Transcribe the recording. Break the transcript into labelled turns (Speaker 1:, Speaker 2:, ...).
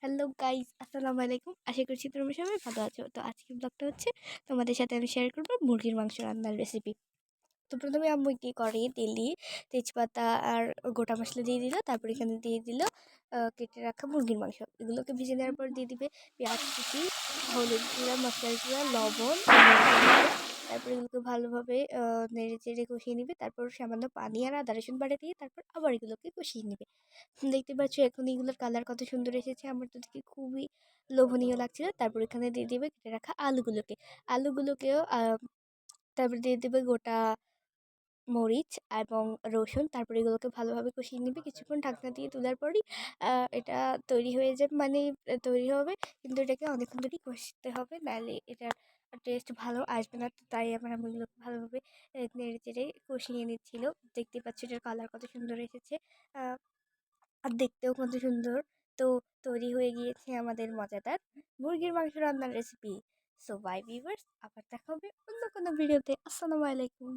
Speaker 1: Hello guys, আসসালামু আলাইকুম। আশা করছি তোমরা সবাই ভালো আছো। তো আজকের ব্লগটা হচ্ছে তোমাদের সাথে আমি শেয়ার করবো মুরগির মাংস রান্নার রেসিপি। তো প্রথমে আম্মু একটি কড়াইয়ে তেল দিয়ে তেজপাতা আর গোটা মশলা দিয়ে দিল। তারপর এখানে দিয়ে দিল কেটে রাখা মুরগির মাংস। এগুলোকে ভেজে নেওয়ার পর দিয়ে দিবে পেঁয়াজ কুচি, হলুদ গুঁড়া, মশলার গুঁড়া, লবণ আর মরিচের গুঁড়ো। তারপর এগুলোকে ভালোভাবে নেড়ে চেড়ে কষিয়ে নিবে। তারপর সামান্য পানি আর আদা রসুন বাটা দিয়ে তারপর আবার এগুলোকে কষিয়ে নিবে। দেখতে পাচ্ছ এখন এগুলোর কালার কত সুন্দর এসেছে, আমার তো দেখে খুবই লোভনীয় লাগছিল। তারপর এখানে দিয়ে দিবে কেটে রাখা আলুগুলোকেও তারপর দিয়ে দেবে গোটা মরিচ এবং রসুন। তারপরে এগুলোকে ভালোভাবে কষিয়ে নিবে। কিছুক্ষণ ঢাকনা দিয়ে তোলার পরই এটা তৈরি হয়ে যাবে, মানে তৈরি হবে। কিন্তু এটাকে অনেকক্ষণ ধরেই কষতে হবে, নাহলে এটার টেস্ট ভালো আসবে না। তো তাই আমার এগুলোকে ভালোভাবে নেড়ে চেড়ে কষিয়ে নিচ্ছিল। দেখতে পাচ্ছ এটার কালার কত সুন্দর এসেছে, আর দেখতেও কত সুন্দর। তো তৈরি হয়ে গিয়েছে আমাদের মজাদার মুরগির মাংস রান্নার রেসিপি। সো বাই ভিউয়ার্স, আবার দেখা হবে অন্য কোনো ভিডিওতে। আসসালামু আলাইকুম।